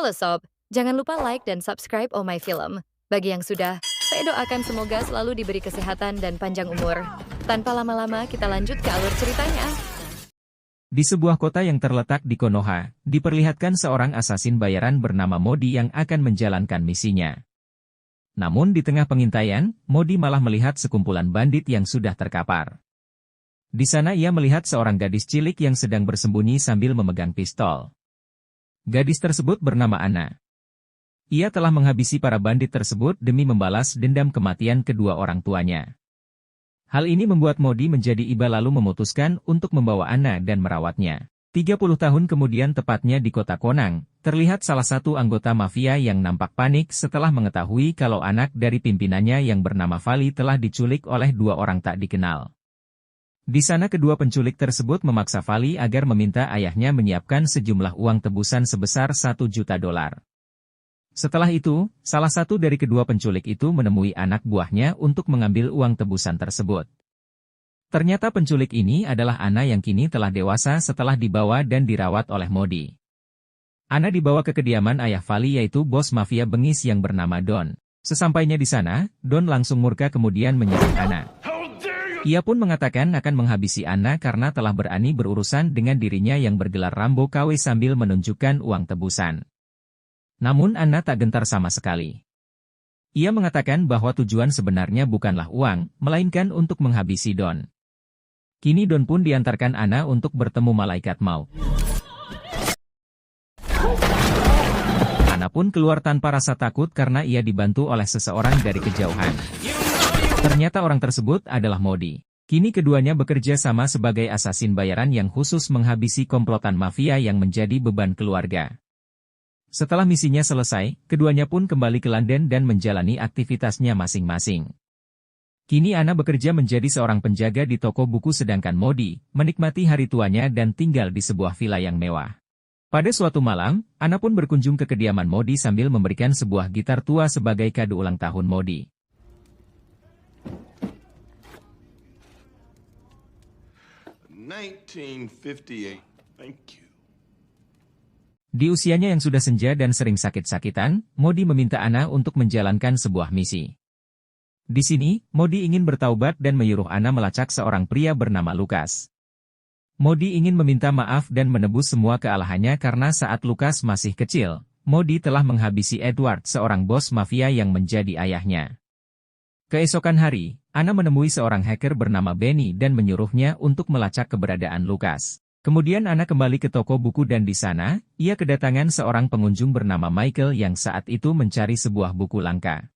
Halo Sob, jangan lupa like dan subscribe Oh My Film. Bagi yang sudah, saya doakan semoga selalu diberi kesehatan dan panjang umur. Tanpa lama-lama kita lanjut ke alur ceritanya. Di sebuah kota yang terletak di Konoha, diperlihatkan seorang asasin bayaran bernama Modi yang akan menjalankan misinya. Namun di tengah pengintaian, Modi malah melihat sekumpulan bandit yang sudah terkapar. Di sana ia melihat seorang gadis cilik yang sedang bersembunyi sambil memegang pistol. Gadis tersebut bernama Anna. Ia telah menghabisi para bandit tersebut demi membalas dendam kematian kedua orang tuanya. Hal ini membuat Modi menjadi iba lalu memutuskan untuk membawa Anna dan merawatnya. 30 tahun kemudian tepatnya di kota Konang, terlihat salah satu anggota mafia yang nampak panik setelah mengetahui kalau anak dari pimpinannya yang bernama Vali telah diculik oleh dua orang tak dikenal. Di sana kedua penculik tersebut memaksa Vali agar meminta ayahnya menyiapkan sejumlah uang tebusan sebesar $1 juta. Setelah itu, salah satu dari kedua penculik itu menemui anak buahnya untuk mengambil uang tebusan tersebut. Ternyata penculik ini adalah Anna yang kini telah dewasa setelah dibawa dan dirawat oleh Modi. Anna dibawa ke kediaman ayah Vali yaitu bos mafia bengis yang bernama Don. Sesampainya di sana, Don langsung murka kemudian menyerang Anna. Ia pun mengatakan akan menghabisi Anna karena telah berani berurusan dengan dirinya yang bergelar Rambo KW sambil menunjukkan uang tebusan. Namun Anna tak gentar sama sekali. Ia mengatakan bahwa tujuan sebenarnya bukanlah uang, melainkan untuk menghabisi Don. Kini Don pun diantarkan Anna untuk bertemu malaikat maut. Anna pun keluar tanpa rasa takut karena ia dibantu oleh seseorang dari kejauhan. Ternyata orang tersebut adalah Modi. Kini keduanya bekerja sama sebagai asasin bayaran yang khusus menghabisi komplotan mafia yang menjadi beban keluarga. Setelah misinya selesai, keduanya pun kembali ke London dan menjalani aktivitasnya masing-masing. Kini Anna bekerja menjadi seorang penjaga di toko buku sedangkan Modi menikmati hari tuanya dan tinggal di sebuah villa yang mewah. Pada suatu malam, Anna pun berkunjung ke kediaman Modi sambil memberikan sebuah gitar tua sebagai kado ulang tahun Modi. $1958. Thank you. Di usianya yang sudah senja dan sering sakit-sakitan, Modi meminta Anna untuk menjalankan sebuah misi. Di sini, Modi ingin bertaubat dan menyuruh Anna melacak seorang pria bernama Lukas. Modi ingin meminta maaf dan menebus semua kesalahannya karena saat Lukas masih kecil, Modi telah menghabisi Edward, seorang bos mafia yang menjadi ayahnya. Keesokan hari, Anna menemui seorang hacker bernama Benny dan menyuruhnya untuk melacak keberadaan Lukas. Kemudian Anna kembali ke toko buku dan di sana, ia kedatangan seorang pengunjung bernama Michael yang saat itu mencari sebuah buku langka.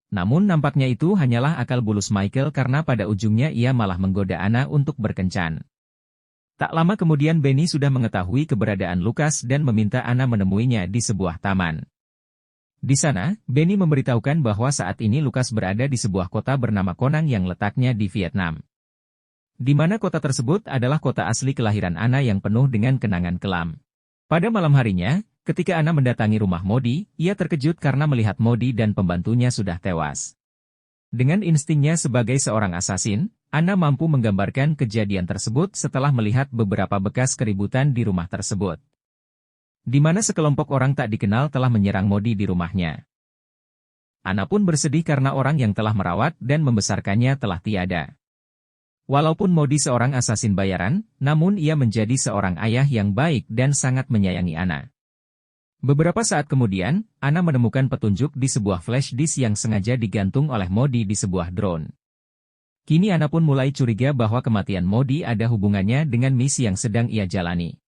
Namun nampaknya itu hanyalah akal bulus Michael karena pada ujungnya ia malah menggoda Anna untuk berkencan. Tak lama kemudian Benny sudah mengetahui keberadaan Lukas dan meminta Anna menemuinya di sebuah taman. Di sana, Benny memberitahukan bahwa saat ini Lukas berada di sebuah kota bernama Konang yang letaknya di Vietnam. Di mana kota tersebut adalah kota asli kelahiran Anna yang penuh dengan kenangan kelam. Pada malam harinya, ketika Anna mendatangi rumah Modi, ia terkejut karena melihat Modi dan pembantunya sudah tewas. Dengan instingnya sebagai seorang asasin, Anna mampu menggambarkan kejadian tersebut setelah melihat beberapa bekas keributan di rumah tersebut. Di mana sekelompok orang tak dikenal telah menyerang Modi di rumahnya. Anna pun bersedih karena orang yang telah merawat dan membesarkannya telah tiada. Walaupun Modi seorang asasin bayaran, namun ia menjadi seorang ayah yang baik dan sangat menyayangi Anna. Beberapa saat kemudian, Anna menemukan petunjuk di sebuah flash disk yang sengaja digantung oleh Modi di sebuah drone. Kini Anna pun mulai curiga bahwa kematian Modi ada hubungannya dengan misi yang sedang ia jalani.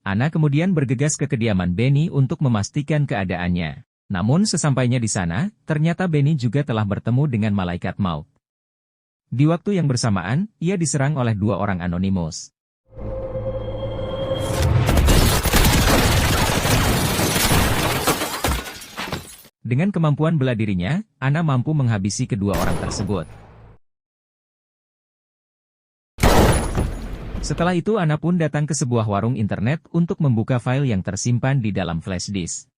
Anna kemudian bergegas ke kediaman Benny untuk memastikan keadaannya. Namun sesampainya di sana, ternyata Benny juga telah bertemu dengan malaikat maut. Di waktu yang bersamaan, ia diserang oleh dua orang anonimus. Dengan kemampuan bela dirinya, Anna mampu menghabisi kedua orang tersebut. Setelah itu Anna pun datang ke sebuah warung internet untuk membuka file yang tersimpan di dalam flash disk.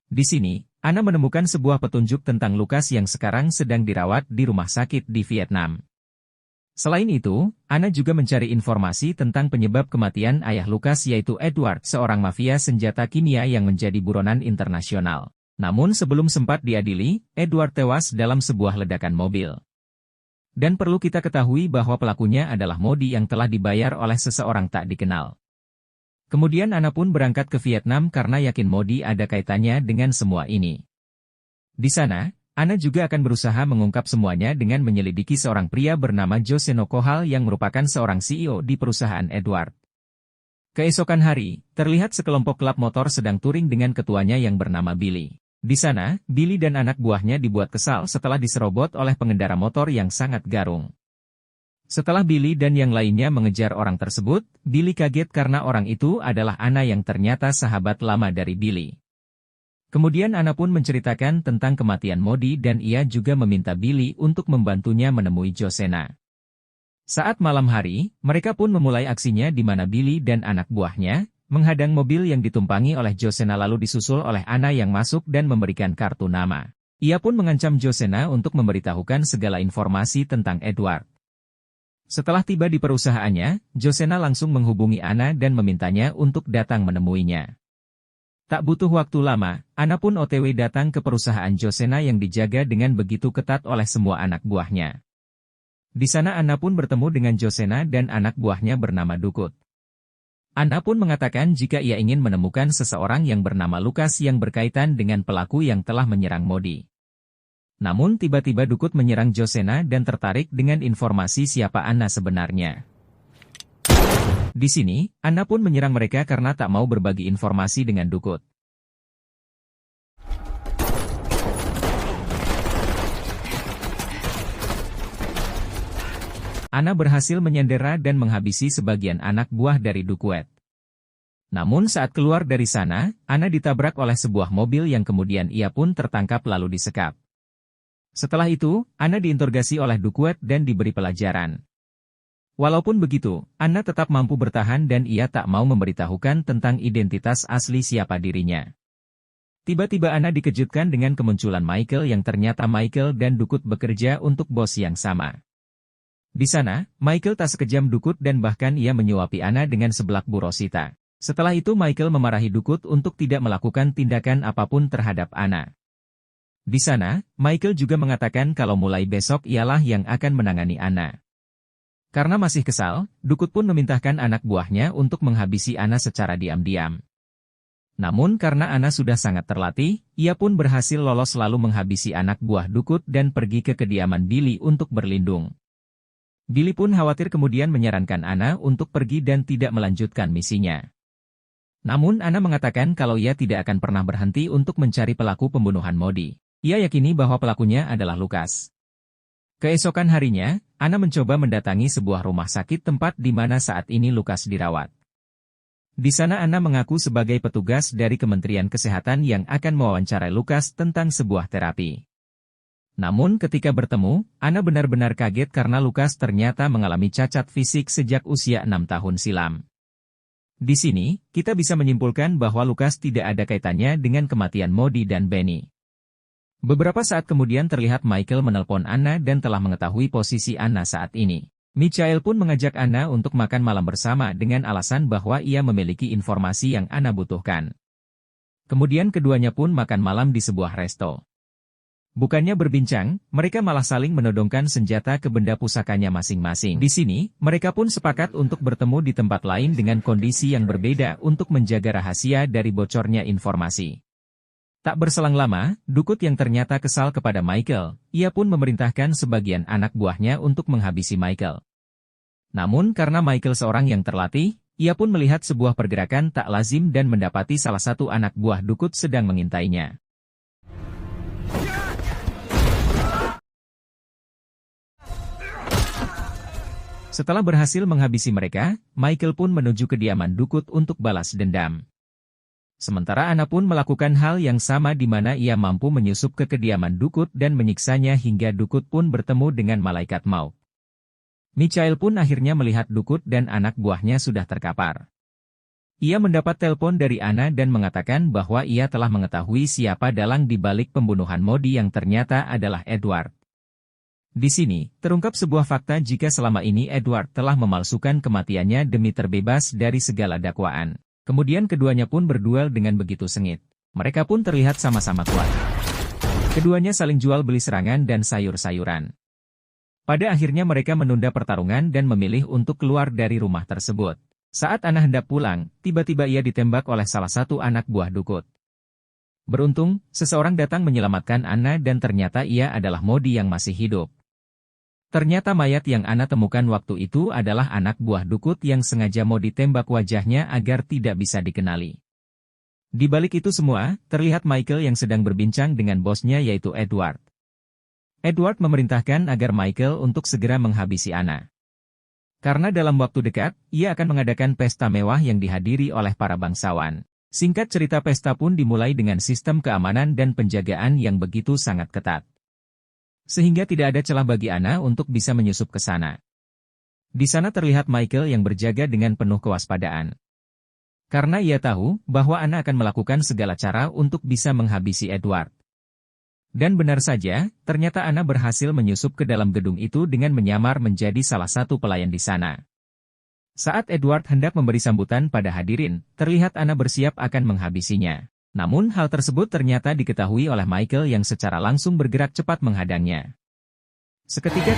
Di sini, Anna menemukan sebuah petunjuk tentang Lukas yang sekarang sedang dirawat di rumah sakit di Vietnam. Selain itu, Anna juga mencari informasi tentang penyebab kematian ayah Lukas yaitu Edward, seorang mafia senjata kimia yang menjadi buronan internasional. Namun sebelum sempat diadili, Edward tewas dalam sebuah ledakan mobil. Dan perlu kita ketahui bahwa pelakunya adalah Modi yang telah dibayar oleh seseorang tak dikenal. Kemudian Anna pun berangkat ke Vietnam karena yakin Modi ada kaitannya dengan semua ini. Di sana, Anna juga akan berusaha mengungkap semuanya dengan menyelidiki seorang pria bernama Joseno Kohal yang merupakan seorang CEO di perusahaan Edward. Keesokan hari, terlihat sekelompok klub motor sedang touring dengan ketuanya yang bernama Billy. Di sana, Billy dan anak buahnya dibuat kesal setelah diserobot oleh pengendara motor yang sangat garung. Setelah Billy dan yang lainnya mengejar orang tersebut, Billy kaget karena orang itu adalah Anna yang ternyata sahabat lama dari Billy. Kemudian Anna pun menceritakan tentang kematian Modi dan ia juga meminta Billy untuk membantunya menemui Josena. Saat malam hari, mereka pun memulai aksinya di mana Billy dan anak buahnya menghadang mobil yang ditumpangi oleh Josena lalu disusul oleh Anna yang masuk dan memberikan kartu nama. Ia pun mengancam Josena untuk memberitahukan segala informasi tentang Edward. Setelah tiba di perusahaannya, Josena langsung menghubungi Anna dan memintanya untuk datang menemuinya. Tak butuh waktu lama, Anna pun OTW datang ke perusahaan Josena yang dijaga dengan begitu ketat oleh semua anak buahnya. Di sana Anna pun bertemu dengan Josena dan anak buahnya bernama Dukut. Anna pun mengatakan jika ia ingin menemukan seseorang yang bernama Lukas yang berkaitan dengan pelaku yang telah menyerang Modi. Namun tiba-tiba Dukut menyerang Josena dan tertarik dengan informasi siapa Anna sebenarnya. Di sini, Anna pun menyerang mereka karena tak mau berbagi informasi dengan Dukut. Anna berhasil menyandera dan menghabisi sebagian anak buah dari Dukuet. Namun saat keluar dari sana, Anna ditabrak oleh sebuah mobil yang kemudian ia pun tertangkap lalu disekap. Setelah itu, Anna diinterogasi oleh Dukuet dan diberi pelajaran. Walaupun begitu, Anna tetap mampu bertahan dan ia tak mau memberitahukan tentang identitas asli siapa dirinya. Tiba-tiba Anna dikejutkan dengan kemunculan Michael yang ternyata Michael dan Dukut bekerja untuk bos yang sama. Di sana, Michael tak sekejam Dukut dan bahkan ia menyuapi Anna dengan sebelak Bu Rosita. Setelah itu Michael memarahi Dukut untuk tidak melakukan tindakan apapun terhadap Anna. Di sana, Michael juga mengatakan kalau mulai besok ialah yang akan menangani Anna. Karena masih kesal, Dukut pun memintahkan anak buahnya untuk menghabisi Anna secara diam-diam. Namun karena Anna sudah sangat terlatih, ia pun berhasil lolos lalu menghabisi anak buah Dukut dan pergi ke kediaman Billy untuk berlindung. Billy pun khawatir kemudian menyarankan Anna untuk pergi dan tidak melanjutkan misinya. Namun Anna mengatakan kalau ia tidak akan pernah berhenti untuk mencari pelaku pembunuhan Modi. Ia yakini bahwa pelakunya adalah Lukas. Keesokan harinya, Anna mencoba mendatangi sebuah rumah sakit tempat di mana saat ini Lukas dirawat. Di sana Anna mengaku sebagai petugas dari Kementerian Kesehatan yang akan mewawancarai Lukas tentang sebuah terapi. Namun ketika bertemu, Anna benar-benar kaget karena Lukas ternyata mengalami cacat fisik sejak usia 6 tahun silam. Di sini, kita bisa menyimpulkan bahwa Lukas tidak ada kaitannya dengan kematian Modi dan Benny. Beberapa saat kemudian terlihat Michael menelpon Anna dan telah mengetahui posisi Anna saat ini. Michael pun mengajak Anna untuk makan malam bersama dengan alasan bahwa ia memiliki informasi yang Anna butuhkan. Kemudian keduanya pun makan malam di sebuah resto. Bukannya berbincang, mereka malah saling menodongkan senjata ke benda pusakanya masing-masing. Di sini, mereka pun sepakat untuk bertemu di tempat lain dengan kondisi yang berbeda untuk menjaga rahasia dari bocornya informasi. Tak berselang lama, Dukut yang ternyata kesal kepada Michael, ia pun memerintahkan sebagian anak buahnya untuk menghabisi Michael. Namun karena Michael seorang yang terlatih, ia pun melihat sebuah pergerakan tak lazim dan mendapati salah satu anak buah Dukut sedang mengintainya. Setelah berhasil menghabisi mereka, Michael pun menuju kediaman Dukut untuk balas dendam. Sementara Anna pun melakukan hal yang sama di mana ia mampu menyusup ke kediaman Dukut dan menyiksanya hingga Dukut pun bertemu dengan malaikat maut. Michael pun akhirnya melihat Dukut dan anak buahnya sudah terkapar. Ia mendapat telepon dari Anna dan mengatakan bahwa ia telah mengetahui siapa dalang di balik pembunuhan Modi yang ternyata adalah Edward. Di sini, terungkap sebuah fakta jika selama ini Edward telah memalsukan kematiannya demi terbebas dari segala dakwaan. Kemudian keduanya pun berduel dengan begitu sengit. Mereka pun terlihat sama-sama kuat. Keduanya saling jual beli serangan dan sayur-sayuran. Pada akhirnya mereka menunda pertarungan dan memilih untuk keluar dari rumah tersebut. Saat Anna hendak pulang, tiba-tiba ia ditembak oleh salah satu anak buah Dukut. Beruntung, seseorang datang menyelamatkan Anna dan ternyata ia adalah Modi yang masih hidup. Ternyata mayat yang Anna temukan waktu itu adalah anak buah Dukut yang sengaja mau ditembak wajahnya agar tidak bisa dikenali. Di balik itu semua, terlihat Michael yang sedang berbincang dengan bosnya yaitu Edward. Edward memerintahkan agar Michael untuk segera menghabisi Anna. Karena dalam waktu dekat, ia akan mengadakan pesta mewah yang dihadiri oleh para bangsawan. Singkat cerita pesta pun dimulai dengan sistem keamanan dan penjagaan yang begitu sangat ketat. Sehingga tidak ada celah bagi Anna untuk bisa menyusup ke sana. Di sana terlihat Michael yang berjaga dengan penuh kewaspadaan. Karena ia tahu bahwa Anna akan melakukan segala cara untuk bisa menghabisi Edward. Dan benar saja, ternyata Anna berhasil menyusup ke dalam gedung itu dengan menyamar menjadi salah satu pelayan di sana. Saat Edward hendak memberi sambutan pada hadirin, terlihat Anna bersiap akan menghabisinya. Namun hal tersebut ternyata diketahui oleh Michael yang secara langsung bergerak cepat menghadangnya. Seketika,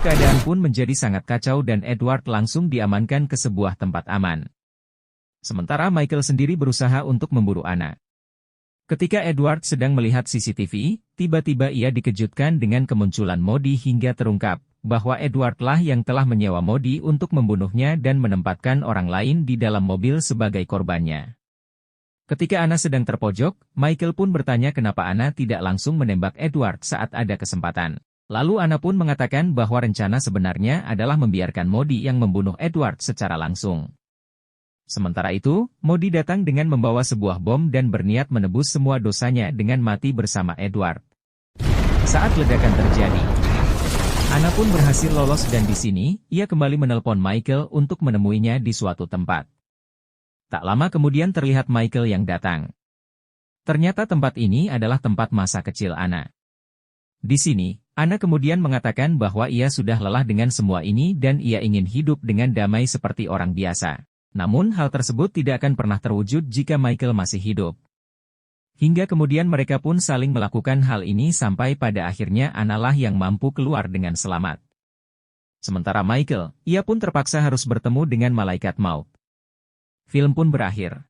keadaan pun menjadi sangat kacau dan Edward langsung diamankan ke sebuah tempat aman. Sementara Michael sendiri berusaha untuk memburu Anna. Ketika Edward sedang melihat CCTV, tiba-tiba ia dikejutkan dengan kemunculan Modi hingga terungkap bahwa Edward lah yang telah menyewa Modi untuk membunuhnya dan menempatkan orang lain di dalam mobil sebagai korbannya. Ketika Anna sedang terpojok, Michael pun bertanya kenapa Anna tidak langsung menembak Edward saat ada kesempatan. Lalu Anna pun mengatakan bahwa rencana sebenarnya adalah membiarkan Modi yang membunuh Edward secara langsung. Sementara itu, Modi datang dengan membawa sebuah bom dan berniat menebus semua dosanya dengan mati bersama Edward. Saat ledakan terjadi, Anna pun berhasil lolos dan di sini, ia kembali menelpon Michael untuk menemuinya di suatu tempat. Tak lama kemudian terlihat Michael yang datang. Ternyata tempat ini adalah tempat masa kecil Anna. Di sini, Anna kemudian mengatakan bahwa ia sudah lelah dengan semua ini dan ia ingin hidup dengan damai seperti orang biasa. Namun hal tersebut tidak akan pernah terwujud jika Michael masih hidup. Hingga kemudian mereka pun saling melakukan hal ini sampai pada akhirnya Anna lah yang mampu keluar dengan selamat. Sementara Michael, ia pun terpaksa harus bertemu dengan malaikat maut. Film pun berakhir.